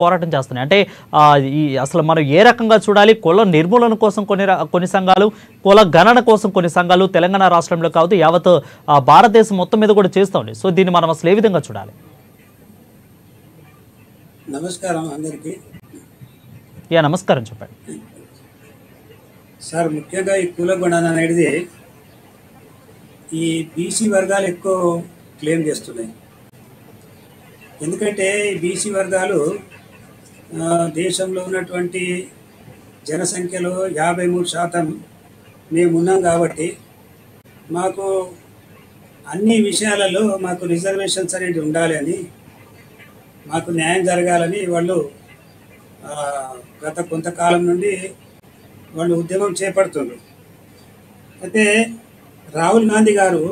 పోరాటం చేస్తున్నాయి. అంటే ఈ అసలు మనం ఏ రకంగా చూడాలి? కుల నిర్మూలన కోసం కొన్ని సంఘాలు, కుల గణన కోసం కొన్ని సంఘాలు తెలంగాణ రాష్ట్రంలో కావచ్చు యావత్ భారతదేశం మొత్తం మీద కూడా చేస్తూ ఉంది. సో దీన్ని మనం అసలు ఏ విధంగా చూడాలి? నమస్కారం అందరికీ. నమస్కారం, చెప్పండి సార్. ముఖ్యంగా ఈ కుల గణన అనేది ఈ బీసీ వర్గాలు ఎక్కువ క్లెయిమ్ చేస్తున్నాయి. ఎందుకంటే ఈ బీసీ వర్గాలు దేశంలో ఉన్నటువంటి జనసంఖ్యలో 53% మేము ఉన్నాం కాబట్టి మాకు అన్ని విషయాలలో మాకు రిజర్వేషన్స్ అనేది ఉండాలి అని, మాకు న్యాయం జరగాలని వాళ్ళు గత కొంతకాలం నుండి వాళ్ళు ఉద్యమం చేపడుతున్నారు. అయితే రాహుల్ గాంధీ గారు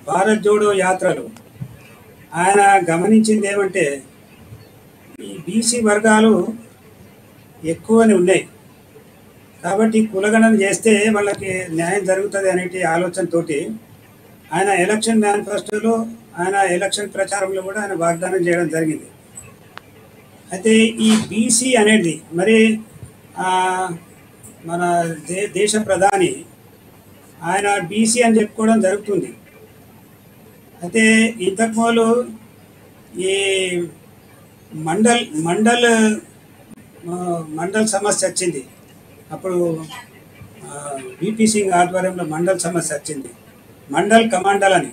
భారత్ జోడో యాత్రలు ఆయన గమనించింది ఏమంటే ఈ బీసీ వర్గాలు ఎక్కువనే ఉన్నాయి కాబట్టి కులగణన చేస్తే వాళ్ళకి న్యాయం జరుగుతుంది అనే ఆలోచనతోటి ఆయన ఎలక్షన్ మేనిఫెస్టోలో, ఆయన ఎలక్షన్ ప్రచారంలో కూడా ఆయన వాగ్దానం చేయడం జరిగింది. అయితే ఈ బీసీ అనేది మరి మన దేశ ప్రధాని ఆయన బీసీ అని చెప్పుకోవడం జరుగుతుంది. అయితే ఇంతకుముందు ఈ మండల్ సమస్య వచ్చింది. అప్పుడు బీపీ సింగ్ ఆధ్వర్యంలో మండల్ సమస్య వచ్చింది. మండల్ కమాండల్ అని,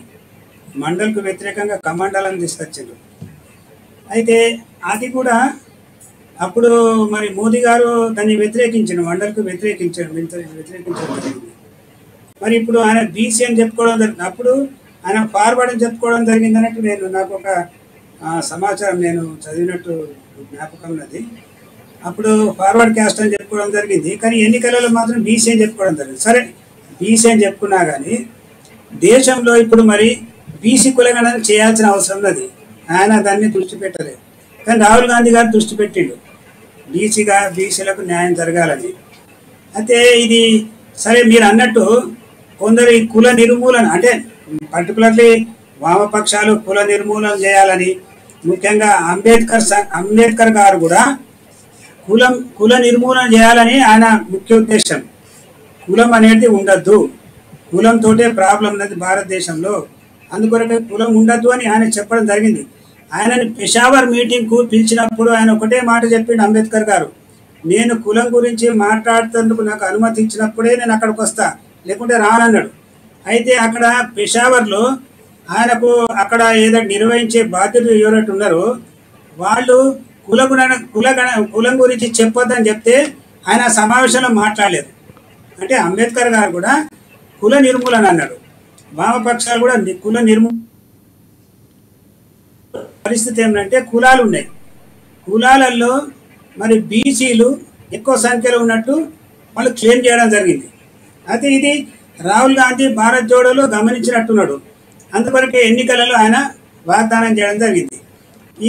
మండల్కు వ్యతిరేకంగా కమాండల్ అని తీసుకొచ్చిండ్రు. అయితే అది కూడా అప్పుడు మరి మోదీ గారు దాన్ని వ్యతిరేకించారు, మండల్కు వ్యతిరేకించడం జరిగింది. మరి ఇప్పుడు ఆయన బీసీ అని చెప్పుకోవడం జరిగింది, అప్పుడు ఆయన ఫార్వర్డ్ అని చెప్పుకోవడం జరిగింది అన్నట్టు నాకు ఒక సమాచారం నేను చదివినట్టు జ్ఞాపకం ఉన్నది. అప్పుడు ఫార్వర్డ్ క్యాస్ట్ అని చెప్పుకోవడం జరిగింది, కానీ ఎన్నికలలో మాత్రం బీసీ అని చెప్పుకోవడం జరిగింది. సరే బీసీ అని చెప్పుకున్నా కానీ దేశంలో ఇప్పుడు మరి బీసీ కులగణన చేయాల్సిన అవసరం ఉన్నది. ఆయన దాన్ని దృష్టి పెట్టలేదు, కానీ రాహుల్ గాంధీ గారు దృష్టి పెట్టిండు బీసీలకు న్యాయం జరగాలని. అయితే ఇది సరే మీరు అన్నట్టు కొందరు ఈ కుల నిర్మూలన అంటే పర్టికులర్లీ వామపక్షాలు కుల నిర్మూలన చేయాలని, ముఖ్యంగా అంబేద్కర్ గారు కూడా కుల నిర్మూలన చేయాలని ఆయన ముఖ్య ఉద్దేశం. కులం అనేది ఉండద్దు, కులంతోటే ప్రాబ్లం ఉన్నది భారతదేశంలో, అందుకొరకే కులం ఉండద్దు అని ఆయన చెప్పడం జరిగింది. ఆయనని పెషావర్ మీటింగ్కు పిలిచినప్పుడు ఆయన ఒకటే మాట చెప్పిండు అంబేద్కర్ గారు, నేను కులం గురించి మాట్లాడుతందుకు నాకు అనుమతి ఇచ్చినప్పుడే నేను అక్కడికి వస్తా, లేకుంటే రానన్నాడు. అయితే అక్కడ పెషావర్లో ఆయనకు అక్కడ ఏదో నిర్వహించే బాధ్యతలు ఎవరైతే ఉన్నారో వాళ్ళు కులం గురించి చెప్పొద్దని చెప్తే ఆయన సమావేశంలో మాట్లాడలేదు. అంటే అంబేద్కర్ గారు కూడా కుల నిర్మూలన అన్నాడు, వామపక్షాలు కూడా కుల నిర్మూలన. పరిస్థితి ఏమిటంటే కులాలు ఉన్నాయి, కులాలలో మరి బీసీలు ఎక్కువ సంఖ్యలో ఉన్నట్టు వాళ్ళు క్లెయిమ్ చేయడం జరిగింది. అయితే ఇది రాహుల్ గాంధీ భారత్ జోడోలో గమనించినట్టున్నాడు, అందువరకు ఎన్నికలలో ఆయన వాగ్దానం చేయడం జరిగింది.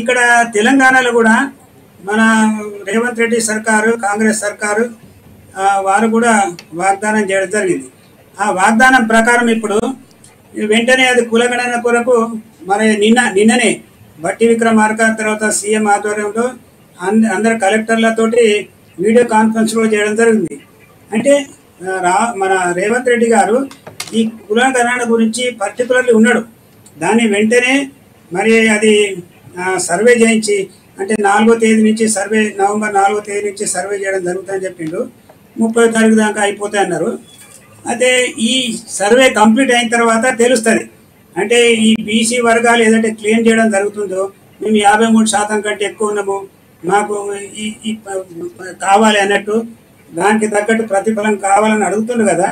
ఇక్కడ తెలంగాణలో కూడా మన రేవంత్ రెడ్డి సర్కారు, కాంగ్రెస్ సర్కారు వారు కూడా వాగ్దానం చేయడం జరిగింది. ఆ వాగ్దానం ప్రకారం ఇప్పుడు వెంటనే అది కులగణన కొరకు మరి నిన్ననే బట్టి విక్రమార్క తర్వాత సీఎం ఆధ్వర్యంలో అందరు కలెక్టర్లతోటి వీడియో కాన్ఫరెన్స్లో చేయడం జరిగింది. అంటే మన రేవంత్ రెడ్డి గారు ఈ కులగణన గురించి పర్టికులర్లీ ఉన్నాడు. దాన్ని వెంటనే మరి అది సర్వే చేయించి, అంటే 4వ తేదీ నుంచి సర్వే, నవంబర్ 4వ తేదీ నుంచి సర్వే చేయడం జరుగుతుందని చెప్పిండు. 30వ తారీఖు దాకా అయిపోతాయి అన్నారు. అయితే ఈ సర్వే కంప్లీట్ అయిన తర్వాత తెలుస్తుంది, అంటే ఈ బీసీ వర్గాలు ఏదైతే క్లెయిమ్ చేయడం జరుగుతుందో మేము 53% కంటే ఎక్కువ ఉన్నాము, మాకు ఈ కావాలి అన్నట్టు, దానికి తగ్గట్టు ప్రతిఫలం కావాలని అడుగుతుండ్రు కదా,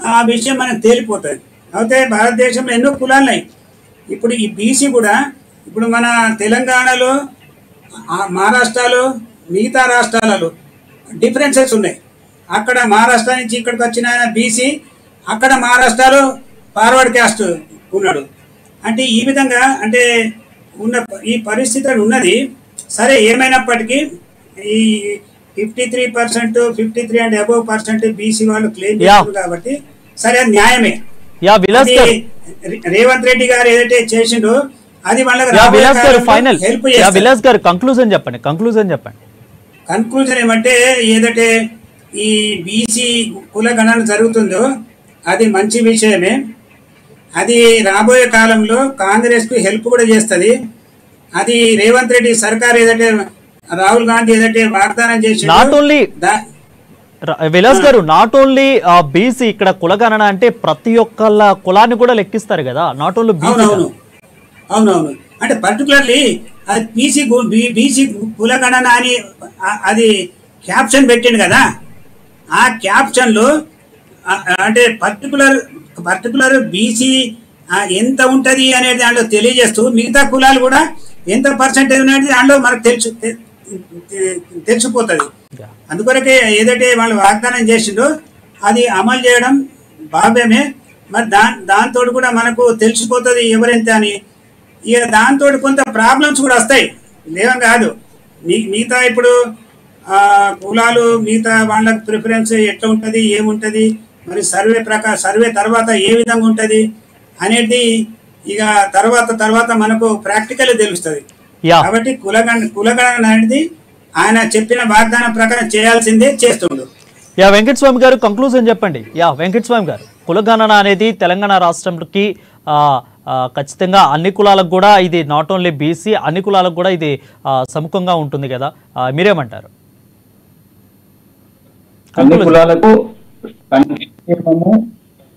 ఆ విషయం మనకు తేలిపోతుంది. అయితే భారతదేశంలో ఎన్నో కులాలు ఉన్నాయి. ఇప్పుడు ఈ బీసీ కూడా ఇప్పుడు మన తెలంగాణలో, మహారాష్ట్రలో, మిగతా రాష్ట్రాలలో డిఫరెన్సెస్ ఉన్నాయి. అక్కడ మహారాష్ట్ర నుంచి ఇక్కడికి వచ్చిన ఆయన బీసీ, అక్కడ మహారాష్ట్రలో ఫార్వర్డ్ క్యాస్ట్ ఉన్నాడు. అంటే ఈ విధంగా అంటే ఉన్న ఈ పరిస్థితి ఉన్నది. సరే ఏమైనప్పటికీ ఈ 53%, 53 అండ్ అబోవ్ % బీసీ వాళ్ళు క్లెయిమ్ చేస్తున్నారు కాబట్టి సరే న్యాయమే. రేవంత్ రెడ్డి గారు ఏదైతే చేసిండో అది వాళ్ళకి విలాస్ గారు ఫైనల్ హెల్ప్ విలాస్ గారు కంక్లూజన్ చెప్పండి కన్క్లూజన్ ఏమంటే ఏదంటే ఈ బీసీ కుల గణన జరుగుతుందో అది మంచి విషయమే. అది రాబోయే కాలంలో కాంగ్రెస్కు హెల్ప్ కూడా చేస్తుంది. అది రేవంత్ రెడ్డి సర్కార్ ఏదంటే రాహుల్ గాంధీ ఏదంటే వాగ్దానం చేసి నాట్ ఓన్లీ విలాస్ గారు నాట్ ఓన్లీ బీసీ ఇక్కడ కులగణన అంటే ప్రతి ఒక్కళ్ళ కులాన్ని కూడా లెక్కిస్తారు కదా, నాట్ ఓన్లీ బీసీ. అవునవును అంటే పర్టికులర్లీ అది బీసీ కులగణన అని అది క్యాప్షన్ పెట్టిండు కదా, ఆ క్యాప్షన్లో అంటే పర్టికులర్ బీసీ ఎంత ఉంటుంది అనేది దాంట్లో తెలియజేస్తూ మిగతా కులాలు కూడా ఎంత పర్సెంటేజ్ అనేది దాంట్లో మనకు తెలిసిపోతుంది. అందుకొరకే ఏదైతే వాళ్ళు వాగ్దానం చేసిండో అది అమలు చేయడం భావ్యమే. మరి దాంతో కూడా మనకు తెలిసిపోతుంది ఎవరెంత అని. ఇక దాంతో కొంత ప్రాబ్లమ్స్ కూడా వస్తాయి, లేవని కాదు. మిగతా ఇప్పుడు కులాలు మిగతా వాళ్ళకి ప్రిఫరెన్స్ ఎట్లా ఉంటుంది, ఏముంటుంది, మరి సర్వే తర్వాత ఏ విధంగా ఉంటుంది అనేది ఇక తర్వాత మనకు ప్రాక్టికల్ తెలుస్తుంది. కాబట్టి కులగణన అనేది ఆయన చెప్పిన వాగ్దానం ప్రకారం చేయాల్సిందే చేస్తుండు. వెంకటస్వామి గారు కంక్లూజన్ చెప్పండి. వెంకటస్వామి గారు, కులగణన అనేది తెలంగాణ రాష్ట్రంకి ఖచ్చితంగా అన్ని కులాలకు కూడా ఇది నాట్ ఓన్లీ బీసీ అన్ని కులాలకు కూడా ఇది సముఖంగా ఉంటుంది కదా, మీరేమంటారు? అన్ని కులాలకు సంక్షేమము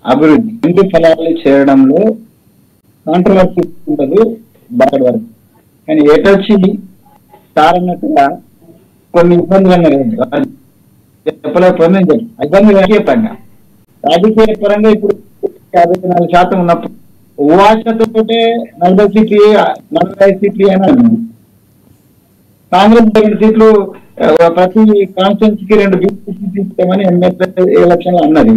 అభివృద్ధి రెండు ఫలాలు చేయడంలో కాంట్రవర్సీ ఉండదు బాగా వరకు. కానీ ఏటొచ్చి సారన్నట్టుగా కొన్ని ఇబ్బందులు అన్నారు, చెప్పలేకపోయినా ఇబ్బంది రాజకీయ పరంగా ఇప్పుడు 54% ఉన్నప్పుడు ఊహాశతో 45 సీట్లు అని కాంగ్రెస్ 2 సీట్లు ప్రతి కాన్స్టిట్యున్సీకి 2 బీసీ సీట్లు ఇస్తామని ఎమ్మెల్యే ఎలక్షన్ లో అన్నది.